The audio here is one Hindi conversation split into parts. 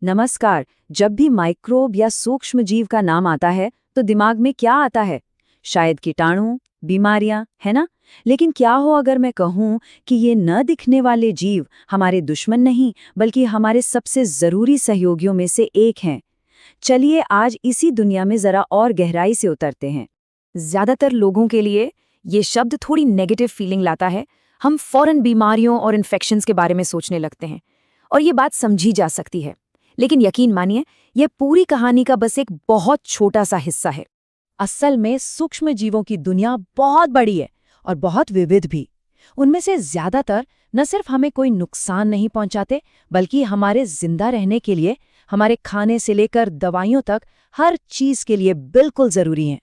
नमस्कार। जब भी माइक्रोब या सूक्ष्म जीव का नाम आता है तो दिमाग में क्या आता है? शायद कीटाणु, बीमारियां, है ना? लेकिन क्या हो अगर मैं कहूं कि ये न दिखने वाले जीव हमारे दुश्मन नहीं बल्कि हमारे सबसे जरूरी सहयोगियों में से एक हैं। चलिए आज इसी दुनिया में जरा और गहराई से उतरते हैं। ज्यादातर लोगों के लिए ये शब्द थोड़ी नेगेटिव फीलिंग लाता है। हम फौरन बीमारियों और इन्फेक्शंस के बारे में सोचने लगते हैं और ये बात समझी जा सकती है। लेकिन यकीन मानिए, यह पूरी कहानी का बस एक बहुत छोटा सा हिस्सा है। असल में सूक्ष्म जीवों की दुनिया बहुत बड़ी है और बहुत विविध भी। उनमें से ज्यादातर न सिर्फ हमें कोई नुकसान नहीं पहुंचाते बल्कि हमारे जिंदा रहने के लिए, हमारे खाने से लेकर दवाइयों तक हर चीज के लिए बिल्कुल जरूरी हैं।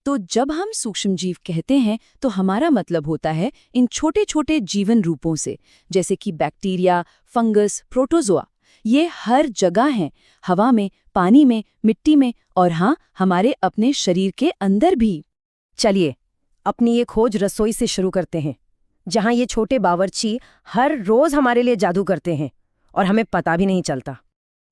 तो जब हम सूक्ष्मजीव कहते हैं तो हमारा मतलब होता है इन छोटे छोटे जीवन रूपों से, जैसे कि बैक्टीरिया, फंगस, प्रोटोजोआ। ये हर जगह हैं, हवा में, पानी में, मिट्टी में और हाँ, हमारे अपने शरीर के अंदर भी। चलिए अपनी ये खोज रसोई से शुरू करते हैं, जहां ये छोटे बावर्ची हर रोज हमारे लिए जादू करते हैं और हमें पता भी नहीं चलता।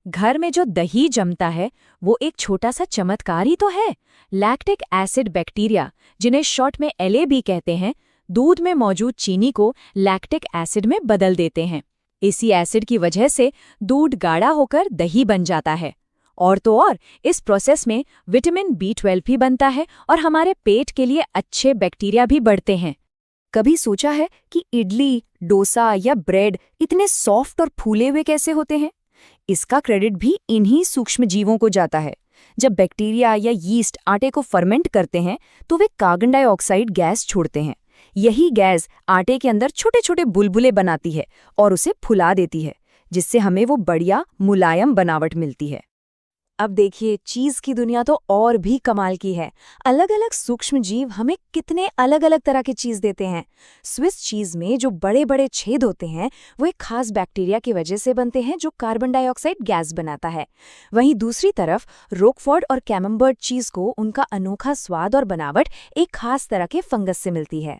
घर में जो दही जमता है वो एक छोटा सा चमत्कार ही तो है। लैक्टिक एसिड बैक्टीरिया, जिन्हें शॉर्ट में LAB कहते हैं, दूध में मौजूद चीनी को लैक्टिक एसिड में बदल देते हैं। इसी एसिड की वजह से दूध गाढ़ा होकर दही बन जाता है। और तो और इस प्रोसेस में विटामिन B12 भी बनता है और हमारे पेट के लिए अच्छे बैक्टीरिया भी बढ़ते हैं। कभी सोचा है कि इडली, डोसा या ब्रेड इतने सॉफ्ट और फूले हुए कैसे होते हैं? इसका क्रेडिट भी इन्हीं सूक्ष्म जीवों को जाता है। जब बैक्टीरिया या यीस्ट आटे को फर्मेंट करते हैं तो वे कार्बन डाइऑक्साइड गैस छोड़ते हैं। यही गैस आटे के अंदर छोटे छोटे बुलबुले बनाती है और उसे फुला देती है, जिससे हमें वो बढ़िया मुलायम बनावट मिलती है। अब देखिए, चीज की दुनिया तो और भी कमाल की है। अलग अलग सूक्ष्म जीव हमें कितने अलग अलग तरह की चीज देते हैं। स्विस चीज में जो बड़े बड़े छेद होते हैं वो एक खास बैक्टीरिया की वजह से बनते हैं जो कार्बन डाइऑक्साइड गैस बनाता है। वहीं दूसरी तरफ रोकफोर्ड और कैमम्बर्ट चीज को उनका अनोखा स्वाद और बनावट एक खास तरह के फंगस से मिलती है।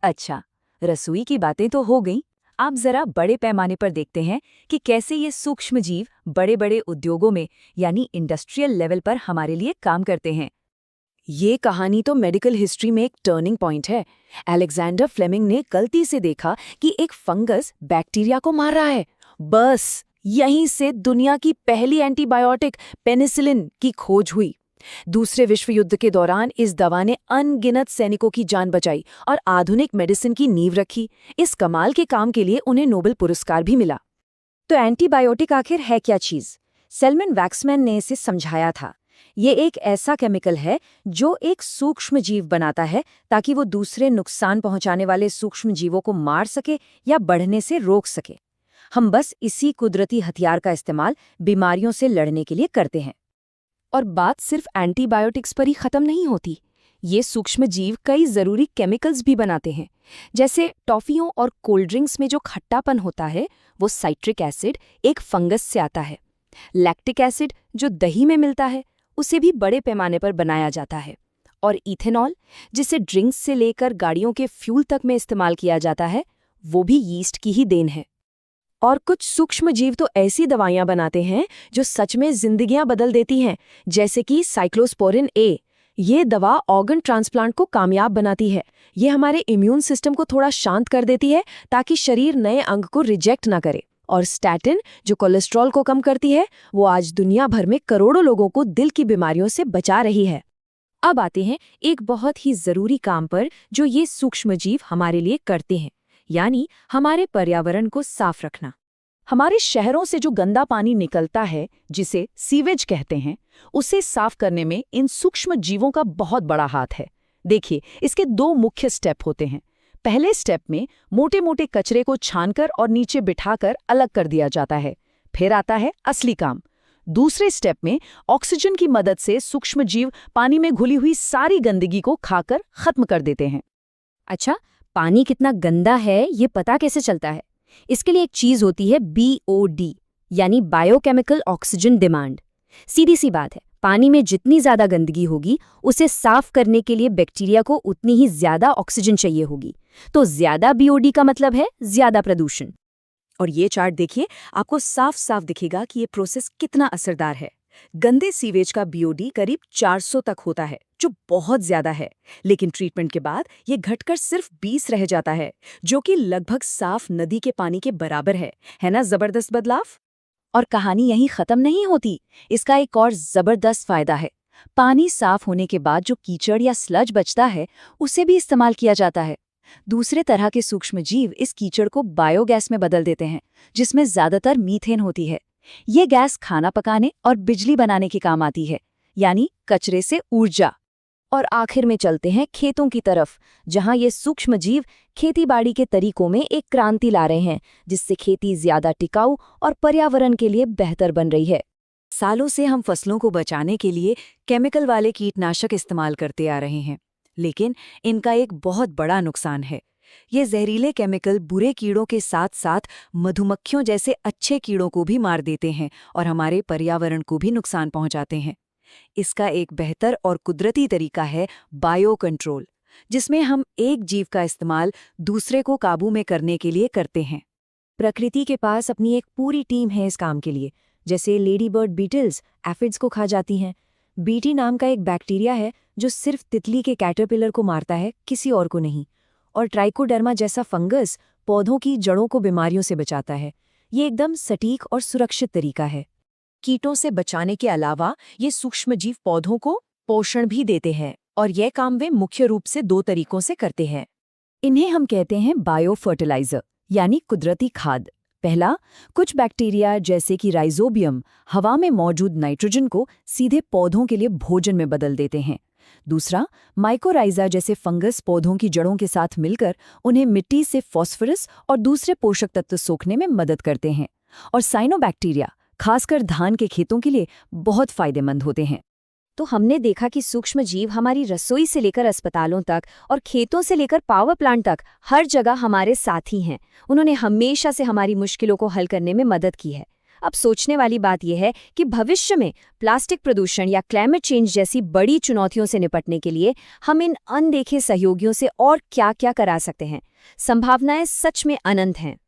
अच्छा, रसोई की बातें तो हो गई। आप जरा बड़े पैमाने पर देखते हैं कि कैसे ये सूक्ष्म जीव बड़े बड़े उद्योगों में यानी इंडस्ट्रियल लेवल पर हमारे लिए काम करते हैं। ये कहानी तो मेडिकल हिस्ट्री में एक टर्निंग पॉइंट है। अलेक्जेंडर फ्लेमिंग ने गलती से देखा कि एक फंगस बैक्टीरिया को मार रहा है। बस यहीं से दुनिया की पहली एंटीबायोटिक पेनिसिलिन की खोज हुई। दूसरे विश्व युद्ध के दौरान इस दवा ने अनगिनत सैनिकों की जान बचाई और आधुनिक मेडिसिन की नींव रखी। इस कमाल के काम के लिए उन्हें नोबेल पुरस्कार भी मिला। तो एंटीबायोटिक आखिर है क्या चीज? सेल्मन वैक्समैन ने इसे समझाया था। ये एक ऐसा केमिकल है जो एक सूक्ष्म जीव बनाता है ताकि वो दूसरे नुकसान पहुंचाने वाले सूक्ष्म जीवों को मार सके या बढ़ने से रोक सके। हम बस इसी कुदरती हथियार का इस्तेमाल बीमारियों से लड़ने के लिए करते हैं। और बात सिर्फ एंटीबायोटिक्स पर ही खत्म नहीं होती। ये सूक्ष्म जीव कई जरूरी केमिकल्स भी बनाते हैं। जैसे टॉफियों और कोल्ड ड्रिंक्स में जो खट्टापन होता है वो साइट्रिक एसिड एक फंगस से आता है। लैक्टिक एसिड जो दही में मिलता है उसे भी बड़े पैमाने पर बनाया जाता है। और इथेनॉल, जिसे ड्रिंक्स से लेकर गाड़ियों के फ्यूल तक में इस्तेमाल किया जाता है, वो भी यीस्ट की ही देन है। और कुछ सूक्ष्म जीव तो ऐसी दवाइयां बनाते हैं जो सच में जिंदगियां बदल देती हैं, जैसे कि साइक्लोस्पोरिन A। ये दवा ऑर्गन ट्रांसप्लांट को कामयाब बनाती है। ये हमारे इम्यून सिस्टम को थोड़ा शांत कर देती है ताकि शरीर नए अंग को रिजेक्ट ना करे। और स्टैटिन, जो कोलेस्ट्रॉल को कम करती है, वो आज दुनिया भर में करोड़ों लोगों को दिल की बीमारियों से बचा रही है। अब आते हैं एक बहुत ही जरूरी काम पर जो ये सूक्ष्म जीव हमारे लिए करते हैं, यानी हमारे पर्यावरण को साफ रखना। हमारे शहरों से जो गंदा पानी निकलता है, जिसे सीवेज कहते हैं, उसे साफ करने में इन सूक्ष्म जीवों का बहुत बड़ा हाथ है। देखिए, इसके दो मुख्य स्टेप होते हैं। पहले स्टेप में मोटे मोटे कचरे को छानकर और नीचे बिठाकर अलग कर दिया जाता है। फिर आता है असली काम। दूसरे स्टेप में ऑक्सीजन की मदद से सूक्ष्म जीव पानी में घुली हुई सारी गंदगी को खाकर खत्म कर देते हैं। अच्छा, पानी कितना गंदा है ये पता कैसे चलता है? इसके लिए एक चीज होती है BOD, यानी बायोकेमिकल ऑक्सीजन डिमांड। सीधी सी बात है, पानी में जितनी ज्यादा गंदगी होगी उसे साफ करने के लिए बैक्टीरिया को उतनी ही ज्यादा ऑक्सीजन चाहिए होगी। तो ज्यादा BOD का मतलब है ज्यादा प्रदूषण। और ये चार्ट देखिए, आपको साफ साफ दिखेगा कि ये प्रोसेस कितना असरदार है। गंदे सीवेज का बीओडी करीब 400 तक होता है, जो बहुत ज्यादा है। लेकिन ट्रीटमेंट के बाद ये घटकर सिर्फ 20 रह जाता है, जो कि लगभग साफ नदी के पानी के बराबर है ना जबरदस्त बदलाव? और कहानी यहीं खत्म नहीं होती। इसका एक और जबरदस्त फायदा है। पानी साफ होने के बाद जो कीचड़ या स्लज बचता है, उसे भी इस्तेमाल किया जाता है। दूसरे तरह के सूक्ष्मजीव इस कीचड़ को बायोगैस में बदल देते हैं, जिसमें ज्यादातर मीथेन होती है। ये गैस खाना पकाने और बिजली बनाने के काम आती है, यानी कचरे से ऊर्जा। और आखिर में चलते हैं खेतों की तरफ, जहां ये सूक्ष्मजीव खेतीबाड़ी के तरीकों में एक क्रांति ला रहे हैं, जिससे खेती ज्यादा टिकाऊ और पर्यावरण के लिए बेहतर बन रही है। सालों से हम फसलों को बचाने के लिए केमिकल वाले कीटनाशक इस्तेमाल करते आ रहे हैं, लेकिन इनका एक बहुत बड़ा नुकसान है। ये जहरीले केमिकल बुरे कीड़ों के साथ साथ मधुमक्खियों जैसे अच्छे कीड़ों को भी मार देते हैं और हमारे पर्यावरण को भी नुकसान पहुंचाते हैं। इसका एक बेहतर और कुदरती तरीका है बायो कंट्रोल, जिसमें हम एक जीव का इस्तेमाल दूसरे को काबू में करने के लिए करते हैं। प्रकृति के पास अपनी एक पूरी टीम है इस काम के लिए। जैसे लेडीबर्ड बीटल्स एफिड्स को खा जाती हैं। बीटी नाम का एक बैक्टीरिया है जो सिर्फ तितली के कैटरपिलर को मारता है, किसी और को नहीं। और ट्राइकोडर्मा जैसा फंगस पौधों की जड़ों को बीमारियों से बचाता है। ये एकदम सटीक और सुरक्षित तरीका है। कीटों से बचाने के अलावा ये सूक्ष्मजीव पौधों को पोषण भी देते हैं, और यह काम वे मुख्य रूप से 2 तरीकों से करते हैं। इन्हें हम कहते हैं बायो फर्टिलाइजर, यानी कुदरती खाद। पहला, कुछ बैक्टीरिया जैसे कि राइजोबियम हवा में मौजूद नाइट्रोजन को सीधे पौधों के लिए भोजन में बदल देते हैं। दूसरा, माइकोराइजा जैसे फंगस पौधों की जड़ों के साथ मिलकर उन्हें मिट्टी से फास्फोरस और दूसरे पोषक तत्व सोखने में मदद करते हैं। और साइनोबैक्टीरिया खासकर धान के खेतों के लिए बहुत फायदेमंद होते हैं। तो हमने देखा कि सूक्ष्मजीव हमारी रसोई से लेकर अस्पतालों तक और खेतों से लेकर पावर प्लांट तक हर जगह हमारे साथी हैं। उन्होंने हमेशा से हमारी मुश्किलों को हल करने में मदद की है। अब सोचने वाली बात यह है कि भविष्य में प्लास्टिक प्रदूषण या क्लाइमेट चेंज जैसी बड़ी चुनौतियों से निपटने के लिए हम इन अनदेखे सहयोगियों से और क्या-क्या करा सकते हैं। संभावनाएं सच में अनंत हैं।